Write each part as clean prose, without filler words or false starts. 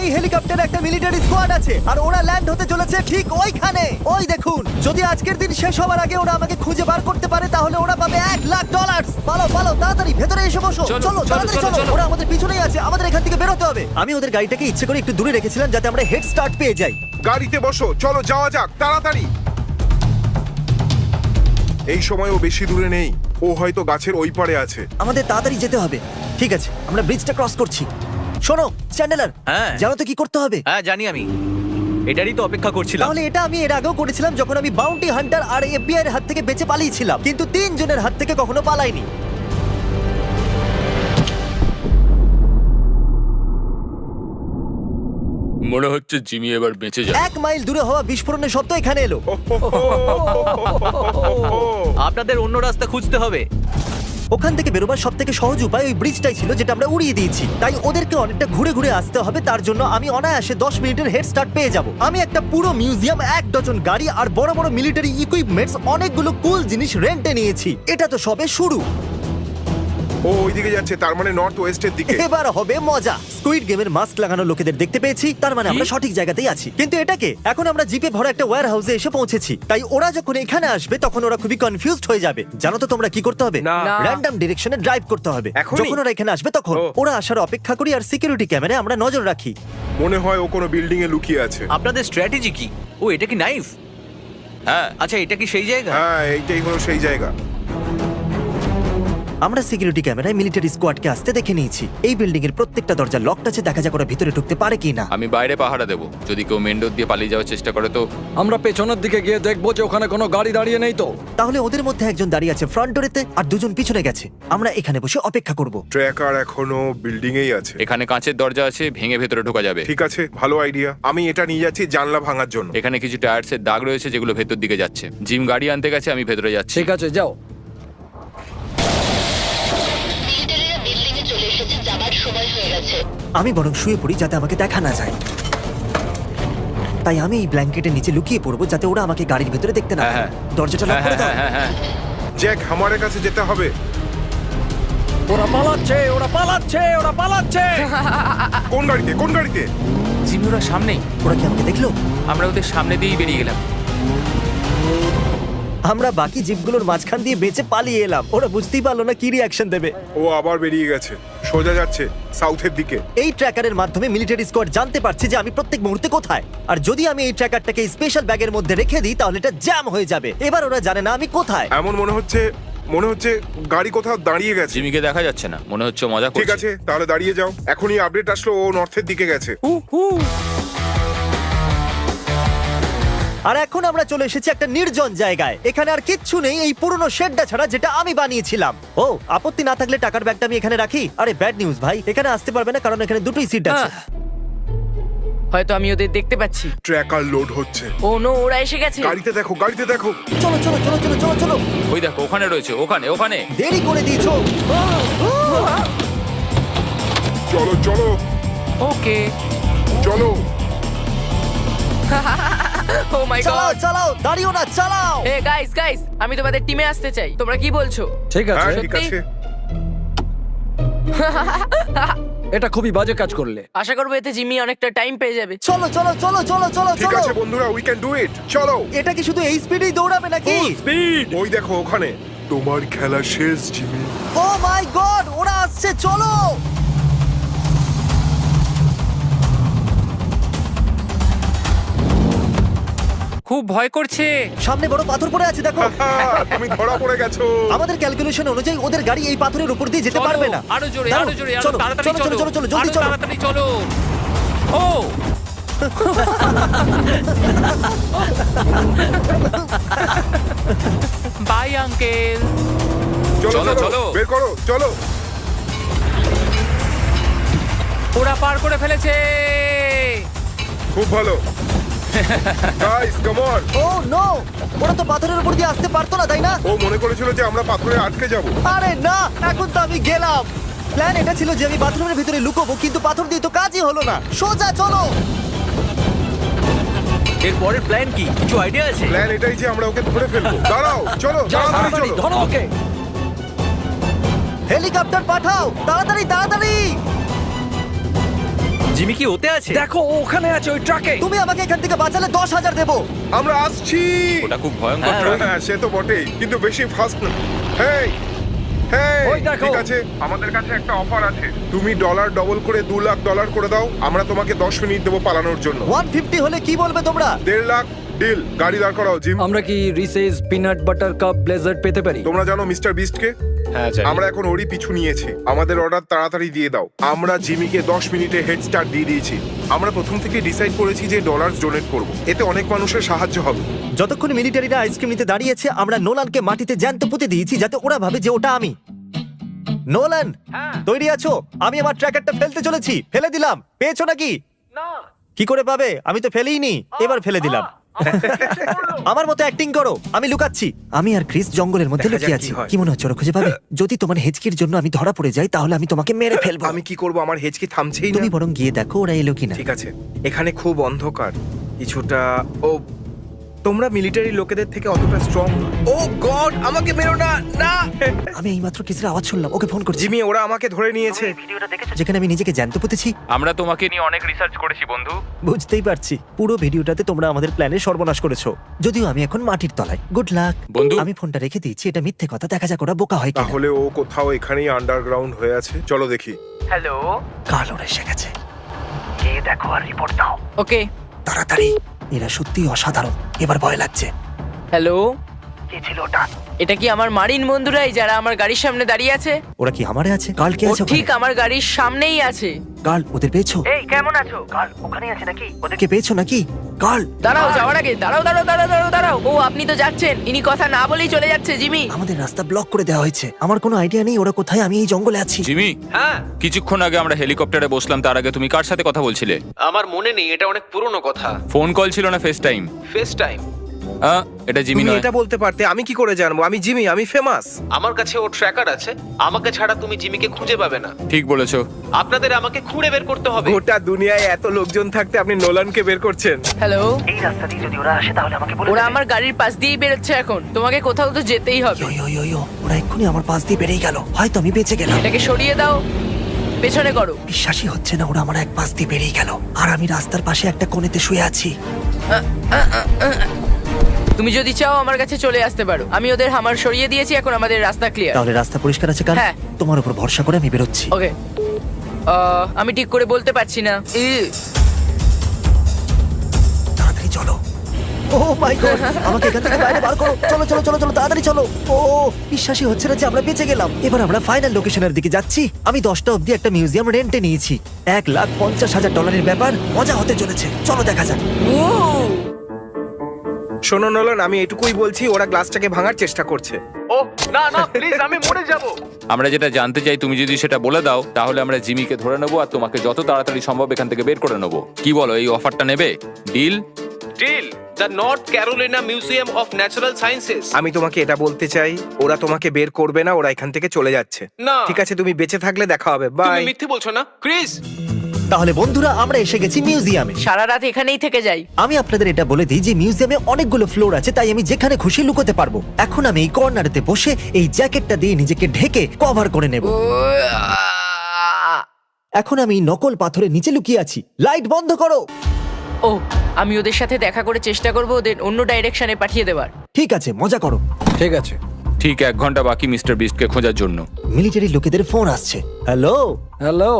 ওই হেলিকপ্টারে একটা মিলিটারি স্কোয়াড আছে আর ওরা ল্যান্ড হতে চলেছে ঠিক ওইখানে। ওই দেখুন, যদি আজকের দিন শেষ হওয়ার আগে ওরা আমাকে খুঁজে বার করতে পারে তাহলে ওরা পাবে $1,00,000। পালো পালো, তাড়াতাড়ি ভেতরে এসে বসো। চলো, চলো চলো, তাড়াতাড়ি চলো, চলো, চলো। ওরা আমাদের পিছনেই আছে, আমাদের এখান থেকে বেরোতে হবে। আমি ওদের গাড়িটাকে ইচ্ছে করে একটু দূরে রেখেছিলাম যাতে আমরা হেড স্টার্ট পেয়ে যাই। গাড়িতে বসো, চলো যাওয়া যাক তাড়াতাড়ি। এই সময় ও বেশি দূরে নেই, ও হয়তো গাছের ওই পারে আছে। আমাদের তাড়াতাড়ি যেতে হবে। ঠিক আছে, আমরা ব্রিজটা ক্রস করছি। শোনো চ্যান্ডেলার, হ্যাঁ। জানো তো কি করতে হবে? হ্যাঁ জানি আমি, এটারই তো অপেক্ষা করছিলাম। তাহলে এটা আমি এর আগেও করেছিলাম যখন আমি বাউন্টি হান্টার আর এফবিআই এর হাত থেকে বেঁচে পালিয়েছিলাম, কিন্তু 3 জনের হাত থেকে কখনো পালাইনি। মনে হচ্ছে জিমি এবার বেঁচে যাবে। 1 মাইল দূরে হওয়া বিস্ফোরণের শব্দ এখানে এলো। আপনাদের অন্য রাস্তা খুঁজতে হবে। ওখান থেকে বেরোবার সব থেকে সহজ উপায় ওই ব্রিজটাই ছিল যেটা আমরা উড়িয়ে দিয়েছি। তাই ওদেরকে অনেকটা ঘুরে ঘুরে আসতে হবে, তার জন্য আমি অনায়াসে 10 মিনিটের হেড স্টার্ট পেয়ে যাব। আমি একটা পুরো মিউজিয়াম, 1 ডজন গাড়ি আর বড় বড় মিলিটারি ইকুইপমেন্টস, অনেকগুলো কুল জিনিস রেন্টে নিয়েছি। এটা তো সবে শুরু। ও ওইদিকে যাচ্ছে, তার মানে নর্থ ওয়েস্টের দিকে। এবার হবে মজা। স্কুইড গেমের মাস্ক লাগানো লোকেদের দেখতে পেয়েছি, তার মানে আমরা সঠিক জায়গাতেই আছি। কিন্তু এটাকে এখন আমরা জিপে ভরা একটা ওয়্যার হাউসে এসে পৌঁছেছি, তাই ওরা যখন এখানে আসবে তখন ওরা খুবই কনফিউজড হয়ে যাবে। জানো তো তোমরা কি করতে হবে? না। র্যান্ডম ডিরেকশনে ড্রাইভ করতে হবে। এখনই? যখন ওরা এখানে আসবে তখন ও। ওরা আসার অপেক্ষা করি আর সিকিউরিটি ক্যামেরায় আমরা নজর রাখি। মনে হয় ও কোনো বিল্ডিং এ লুকিয়ে আছে। আপনাদের স্ট্র্যাটেজি কি? ও এটা কি নাইফ? হ্যাঁ, আচ্ছা এটা কি সেই জায়গা? হ্যাঁ, এইটাই হলো সেই জায়গা। আমরা সিকিউরিটি ক্যামেরায় মিলিটারি স্কোয়াডকে আসতে দেখে নিয়েছি। এই বিল্ডিং এর প্রত্যেকটা দরজা লকড আছে, দেখা যাক ওরা ভিতরে ঢুকতে পারে কিনা। আমি বাইরে পাহারা দেবো। যদি কেউ মেন ডোর দিয়ে পালিয়ে যাওয়ার চেষ্টা করে তো আমরা পেছনের দিকে গিয়ে দেখবো যে ওখানে কোনো গাড়ি দাঁড়িয়ে নেই তো। তাহলে ওদের মধ্যে একজন দাঁড়িয়ে আছে ফ্রন্ট ডোরেতে আর 2 জন পিছনে গেছে। আমরা এখানে বসে অপেক্ষা করব। ট্র্যাকার এখনো বিল্ডিং এই আছে। এখানে কাঁচের দরজা আছে, ভেঙে ভেতরে ঢোকা যাবে। ঠিক আছে, ভালো আইডিয়া। আমি এটা নিয়ে যাচ্ছি জানলা ভাঙার জন্য। এখানে কিছু টায়ার্সের দাগ রয়েছে যেগুলো ভেতর দিকে যাচ্ছে। জিম গাড়ি আনতে গেছে, আমি ভেতরে যাচ্ছি। ঠিক আছে, যাও। মিলিটারিরা বিল্ডিং এ চলে এসেছে, যাবার সময় হয়ে গেছে। আমি বরং শুয়ে পড়ি যাতে আমাকে দেখা না যায়। তাই আমি এই ব্ল্যাঙ্কেটের নিচে লুকিয়ে পড়বো যাতে ওরা আমাকে গাড়ির ভেতরে দেখতে না হ্যাঁ, পায়। দরজাটা লক হ্যাঁ করে হ্যাঁ দাও। হ্যাঁ হ্যাঁ। জ্যাক, আমাদের কাছে যেতে হবে। ওরা পালাচ্ছে, ওরা পালাচ্ছে, ওরা পালাচ্ছে। কোন গাড়িতে, কোন গাড়িতে? জিমি ওরা সামনেই। ওরা কি আমাকে দেখলো? আমরা ওদের সামনে দিয়েই বেরিয়ে গেলাম। আমরা বাকি জিপগুলোর মাঝখান দিয়ে বেঁচে পালিয়ে এলাম। ওরা বুঝতেই পারলো না কি রিঅ্যাকশন দেবে। ও আবার বেরিয়ে গেছে, সোজা যাচ্ছে সাউথের দিকে। এই ট্র্যাকারের মাধ্যমে মিলিটারি স্কোয়াড জানতে পারছে যে আমি প্রত্যেক মুহূর্তে কোথায়। আর যদি আমি এই ট্র্যাকারটাকে স্পেশাল ব্যাগের মধ্যে রেখে দিই তাহলে এটা জ্যাম হয়ে যাবে। এবার ওরা জানে না আমি কোথায়। এমন মনে হচ্ছে গাড়ি কোথাও দাঁড়িয়ে গেছে। জিমিকে দেখা যাচ্ছে না, মনে হচ্ছে মজা ঠিক করছে। আছে, তাহলে দাঁড়িয়ে যাও। এখনই আপডেট আসলো ও নর্থের দিকে গেছে। আর এখন আমরা চলে এসেছি একটা নির্জন জায়গায়। এখানে আর কিচ্ছু নেই এই পুরনো শেডটা ছাড়া যেটা আমি বানিয়েছিলাম। ও, আপত্তি না থাকলে টাকার ব্যাগটা আমি এখানে রাখি। আরে ব্যাড নিউজ ভাই, এখানে আসতে পারবে না কারণ এখানে দুটোই সিট আছে। হয়তো আমি ওদের দেখতে পাচ্ছি। ট্র্যাকার লোড হচ্ছে। ও নো, ওরা এসে গেছে। গাড়িতে দেখো, গাড়িতে দেখো। চলো চলো চলো চলো চলো চলো। ওই দেখো, ওখানে রয়েছে, ওখানে ওখানে। দেরি করে দিয়েছো। চলো চলো ওকে। চলো। ও মাই চালাও গড। চালাও, দাঁড়িও না, চালাও। এ গাইস গাইস, আমি তোমাদের টিমে আসতে চাই। তোমরা কি বলছো? ঠিক হ্যাঁ আছে, ঠিক আছে। এটা খুবই বাজে কাজ করলে। আশা করবো এতে জিমি অনেকটা টাইম পেয়ে যাবে। চলো চলো চলো চলো চলো ঠিক চলো। আছে বন্ধুরা, উই ক্যান ডু ইট। চলো। এটা কি শুধু এই স্পিডেই দৌড়াবে নাকি? ওই দেখো ওখানে। তোমার খেলা শেষ জিমি। ও মাই গড, ওরা আসছে, চলো। খুব ভয় করছে। সামনে বড় পাথর পড়ে আছে, দেখো। তুমি ধরা পড়ে গেছো। আমাদের ক্যালকুলেশন অনুযায়ী ওদের গাড়ি এই পাথরের উপর দিয়ে যেতে চলো, পারবে না। আরো জোরে, দাঁড়াও, আরো জোরে, আরো চলো, তাড়াতাড়ি চলো, চলো, চলো, চলো, জলদি আরো চলো। তাড়াতাড়ি চলো। ও বাই আঙ্কেল। চলো চলো, চলো, চলো। বের করো, চলো। ওরা পার করে ফেলেছে। খুব ভালো। Guys come on. Oh no, ওরা তো পাথরের উপর দিয়ে আসতে পারতো না, তাই না? ও মনে করেছিল যে আমরা পাথরে আটকে যাব। আরে না, এখন তো আমি গেলাম। প্ল্যান এটা ছিল যে আমি বাথরুমের ভিতরে লুকোবো, কিন্তু পাথর দিয়ে তো কাজই হলো না। সোজা চলো। এর পরের প্ল্যান কি? কিছু আইডিয়া আছে? প্ল্যান এটাই যে আমরা ওকে ধরে ফেলবো। দাঁড়াও, চলো, তাড়াতাড়ি তাড়াতাড়ি চলো। ধরো ওকে। হেলিকপ্টার পাঠাও, তাড়াতাড়ি তাড়াতাড়ি। জিমি কি ওতে আছে? দেখো ও ওখানে আছে ওই ট্রাকে। তুমি আমাকে এখান থেকে বাঁচালে 10,000 দেবো। আমরা আসছি। ওটা খুব ভয়ঙ্কর ট্রাক। হ্যাঁ সে তো বটেই, কিন্তু বেশি ফাস্ট না। হেই হেই, ওই দেখো। ঠিক আছে, আমাদের কাছে একটা অফার আছে। তুমি ডলার ডবল করে $2,00,000 করে দাও, আমরা তোমাকে 10 মিনিট দেবো পালানোর জন্য। 150 হলে কি বলবে তোমরা? 1.5 লাখ ডিল। গাড়ি দাঁড় করাও জিম। আমরা কি Reese's peanut butter cup blizzard পেতে পারি? তোমরা জানো মিস্টার বিস্টকে? হ্যাঁ জানি। আমরা এখন ওরই পিছু নিয়েছি। আমাদের অর্ডার তাড়াতাড়ি দিয়ে দাও। আমরা জিমিকে 10 মিনিটে হেড স্টার্ট দিয়ে দিয়েছি। আমরা প্রথম থেকে ডিসাইড করেছি যে ডলার ডোনেট করব, এতে অনেক মানুষের সাহায্য হবে। যতক্ষণ মিলিটারিরা আইসক্রিম নিতে দাঁড়িয়েছে, আমরা নোলানকে মাটিতে জ্যান্ত পুঁতে দিয়েছি যাতে ওরা ভাবে যে ওটা আমি। নোলান, তৈরি আছো? আমি আমার ট্র্যাকারটা ফেলতে চলেছি। ফেলে দিলাম। পেয়েছো নাকি? কি করে পাবে? আমি তো ফেলেইনি। এবার ফেলে দিলাম। আমার মতো অ্যাক্টিং করো। আমি লুকাচ্ছি। আমি আর ক্রিস জঙ্গলের মধ্যে দেখা যাক লুকিয়ে কি আছি। হয়। কি মনে হচ্ছে ওরা খুঁজে পাবে? যদি তোমার হেঁচকির জন্য আমি ধরা পড়ে যাই তাহলে আমি তোমাকে মেরে ফেলবো। আমি কি করব? আমার হেঁচকি থামছেই না। তুমি বরং গিয়ে দেখো ওরা এলো কিনা। ঠিক আছে, এখানে খুব অন্ধকার কিছুটা। ও, তোমরা মিলিটারি লোকেদের থেকে অতটা স্ট্রং। ও গড, আমাকে মেরো না, না। আমি এইমাত্র ক্রিসের আওয়াজ শুনলাম। ওকে ফোন করছি। জিমি, ওরা আমাকে ধরে নিয়েছে। যেখানে আমি নিজেকে জ্যান্ত পুঁতেছি। আমরা তোমাকে নিয়ে অনেক রিসার্চ করেছি বন্ধু। বুঝতেই পারছি। পুরো ভিডিওটাতে তোমরা আমাদের প্ল্যানের সর্বনাশ করেছো। যদিও আমি এখন মাটির তলায়। গুড লাক বন্ধু। আমি ফোনটা রেখে দিয়েছি। এটা মিথ্যে কথা। দেখা যাক ওরা বোকা হয় কিনা। তাহলে ও কোথাও এখানেই আন্ডারগ্রাউন্ড হয়ে আছে। চলো দেখি। হ্যালো। কাল ওরা এসে গেছে। গিয়ে দেখো আর রিপোর্ট দাও ওকে। তাড়াতাড়ি। এরা সত্যিই অসাধারণ। এবার ভয় লাগছে। হ্যালো। কে ছিল ওটা? এটা কি আমার মারিন বন্ধুরাই যারা আমার গাড়ির সামনে দাঁড়িয়ে আছে? ওরা কি আমারে আছে? কাল কে ও আছে? ঠিক আমার গাড়ির সামনেই আছে। কাল ওদের পেয়েছো? এই কেমন আছো? কাল ওখানে আছে নাকি? ওদেরকে পেয়েছো নাকি? কাল দাঁড়াও, যাওয়ার আগে দাঁড়াও দাঁড়াও দাঁড়াও দাঁড়াও দাঁড়াও। ও আপনি তো যাচ্ছেন, ইনি কথা না বলেই চলে যাচ্ছে। জিমি, আমাদের রাস্তা ব্লক করে দেওয়া হয়েছে। আমার কোনো আইডিয়া নেই ওরা কোথায়। আমি এই জঙ্গলে আছি। জিমি, হ্যাঁ, কিছুক্ষণ আগে আমরা হেলিকপ্টারে বসলাম, তার আগে তুমি কার সাথে কথা বলছিলে? আমার মনে নেই, এটা অনেক পুরনো কথা। ফোন কল ছিল না ফেস টাইম? Face time. এটা জিমি তুমি নয়। এটা বলতে পারতে। আমি কি করে জানবো? আমি জিমি, আমি ফেমাস। আমার কাছে ওর ট্র্যাকার আছে। আমাকে ছাড়া তুমি জিমিকে খুঁজে পাবে না। ঠিক বলেছো। আপনাদের আমাকে খুঁড়ে বের করতে হবে। গোটা দুনিয়ায় এত লোকজন থাকতে আপনি নোলানকে বের করছেন। হ্যালো। এই রাস্তা দিয়ে যদি ওরা আসে তাহলে আমাকে বলে ওরা আমার গাড়ির পাশ দিয়েই বেরোচ্ছে এখন। তোমাকে কোথাও তো যেতেই হবে। ওরা এক্ষুনি আমার পাশ দিয়ে বেরিয়ে গেল। হয়তো আমি বেঁচে গেলাম। এটাকে সরিয়ে দাও, পেছনে করো। বিশ্বাসই হচ্ছে না ওরা আমার এক পাশ দিয়ে বেরিয়ে গেল। আর আমি রাস্তার পাশে একটা কোণেতে শুয়ে আছি। তুমি যদি চাও আমার কাছে চলে আসতে পারো। আমি ওদের হামার সরিয়ে দিয়েছি, এখন আমাদের রাস্তা ক্লিয়ার। তাহলে রাস্তা পরিষ্কার আছে কাল? হ্যাঁ। তোমার উপর ভরসা করে আমি বেরোচ্ছি। ওকে। আমি ঠিক করে বলতে পারছি না। তাড়াতাড়ি চলো। ও মাই গড, আমাকে এখান থেকে বাইরে বার করো। চলো চলো চলো চলো, তাড়াতাড়ি চলো। ও বিশ্বাসই হচ্ছে না যে আমরা বেঁচে গেলাম। এবার আমরা ফাইনাল লোকেশনের দিকে যাচ্ছি। আমি 10টা অবধি একটা মিউজিয়াম রেন্টে নিয়েছি। $1,50,000 ব্যাপার। মজা হতে চলেছে। চলো দেখা যাক। শোনো নোলান, আমি এটুকুই বলছি, ওরা গ্লাসটাকে ভাঙার চেষ্টা করছে। ও না না, প্লিজ, আমি মরে যাব। আমরা যেটা জানতে চাই তুমি যদি সেটা বলে দাও তাহলে আমরা জিমিকে ধরে নেবো আর তোমাকে যত তাড়াতাড়ি সম্ভব এখান থেকে বের করে নেবো। কি বলো, এই অফারটা নেবে? Deal? Deal. The North Carolina museum of natural sciences. আমি তোমাকে এটা বলতে চাই, ওরা তোমাকে বের করবে না। ওরা এখান থেকে চলে যাচ্ছে। না। ঠিক আছে, তুমি বেঁচে থাকলে দেখা হবে। তুমি বাই। মিথ্যে বলছো না, ক্রিস? তাহলে বন্ধুরা আমরা এসে গেছি মিউজিয়ামে। সারা রাত এখানেই থেকে যাই। আমি আপনাদের এটা বলে দিই যে মিউজিয়ামে অনেকগুলো ফ্লোর আছে, তাই আমি যেখানে খুশি লুকোতে পারবো। এখন আমি এই কর্নারেতে বসে এই জ্যাকেটটা দিয়ে নিজেকে ঢেকে কভার করে নেব। এখন আমি নকল পাথরের নিচে লুকিয়ে আছি। লাইট বন্ধ করো। ও, আমি ওদের সাথে দেখা করে চেষ্টা করব ওদের অন্য ডাইরেকশনে পাঠিয়ে দেওয়ার। ঠিক আছে, মজা করো। ঠিক আছে। ঠিক 1 ঘন্টা বাকি মিস্টার বিস্টকে খোঁজার জন্য। মিলিটারি লোকেদের ফোন আসছে। হ্যালো। হ্যালো।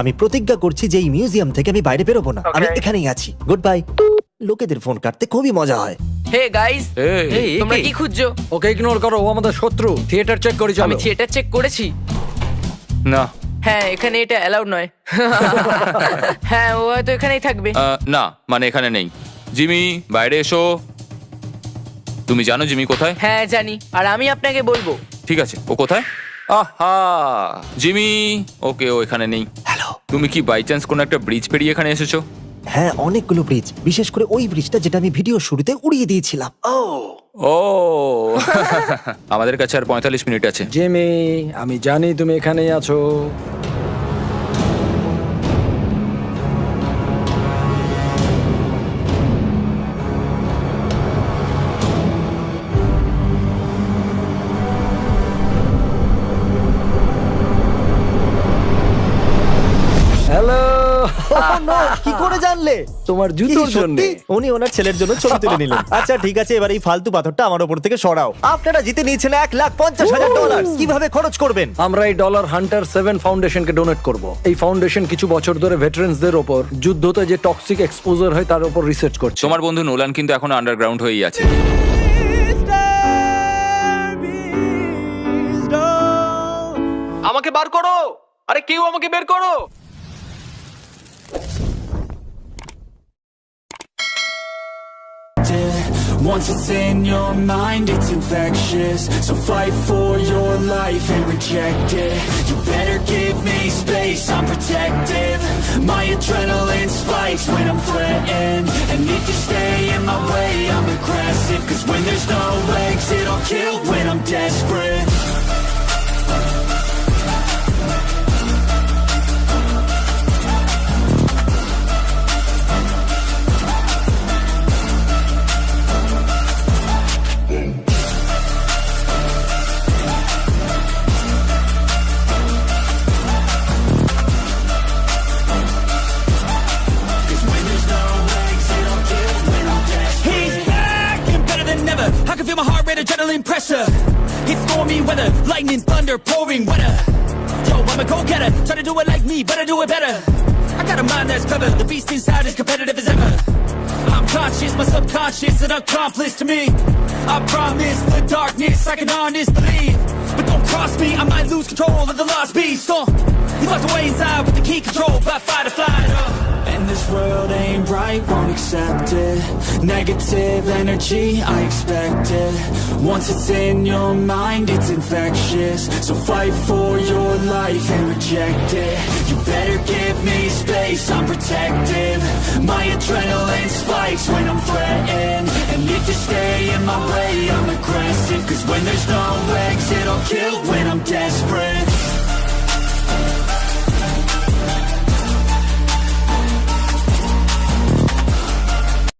আমি প্রতিজ্ঞা করছি যে এই মিউজিয়াম থেকে আমি বাইরে বেরোবো না। আমি এখানেই আছি। Good bye. লোকেদের ফোন কাটতে খুবই মজা হয়। হে গাইস, এই, তোমরা কি খুঁজছো? ওকে ইগনোর করো, ও আমাদের শত্রু। থিয়েটার চেক করি চলো। আমি থিয়েটার চেক করেছি। না। হ্যাঁ, এখানে এটা অ্যালাউড নয়। হ্যাঁ, ও হয়তো এখানেই থাকবে। না, মানে এখানে নেই। জিমি, বাইরে এসো। তুমি জানো জিমি কোথায়? হ্যাঁ জানি, আর আমি আপনাকে বলবো। ঠিক আছে, ও কোথায়? আহা, জিমি। ওকে, ও এখানে নেই। হ্যালো। তুমি কি বাই চান্স কোনো একটা ব্রিজ পেরিয়ে এখানে এসেছো? হ্যাঁ, অনেকগুলো ব্রিজ, বিশেষ করে ওই ব্রিজটা যেটা আমি ভিডিও শুরুতে উড়িয়ে দিয়েছিলাম। ও আমাদের কাছে আর 45 মিনিট আছে। জিমি, আমি জানি তুমি এখানেই আছো। হ্যালো। জানলে? তোমার কি জুতোর জন্য। সত্যি? উনি ওনার ছেলের জন্য ছবি তুলে নিলেন। আচ্ছা ঠিক আছে, এবার এই ফালতু পাথরটা আমার উপর থেকে সরাও। আপনারা জিতে নিয়েছেন $1,50,000। কিভাবে খরচ করবেন? আমরা এই ডলার হান্টার 7 ফাউন্ডেশনকে ডোনেট করব। এই ফাউন্ডেশন কিছু বছর ধরে ভেটারেন্সদের ওপর যুদ্ধতে যে টক্সিক এক্সপোজার হয় তার উপর রিসার্চ করছে। তোমার বন্ধু নোলান কিন্তু এখন আন্ডারগ্রাউন্ড হয়েই আছে। আমাকে বার করো, আরে কেউ আমাকে বের করো। Once it's in your mind, it's infectious. So fight for your life and reject it. You better give me space, I'm protective. My adrenaline spikes when I'm threatened. And if you stay in my way, I'm aggressive. Cause when there's no exit, I'll kill when I'm desperate. Adrenaline pressure, it's stormy weather, lightning, thunder, pouring weather. Yo, I'm a go-getter, try to do it like me, but I do it better. I got a mind that's clever, the beast inside is competitive as ever. I'm conscious, my subconscious, an accomplice to me. I promise the darkness, I can honest believe. But don't cross me, I might lose control of the lost beast. He's locked away inside with the key control, by fight or flight. And this world ain't right, won't accept it. Negative energy, I expect it. Once it's in your mind, it's infectious. So fight for your life and reject it. You better give me space, I'm protective. My adrenaline spikes when I'm threatened. And if you stay in my way, I'm aggressive. Cause when there's no exit, I'll kill when I'm dead.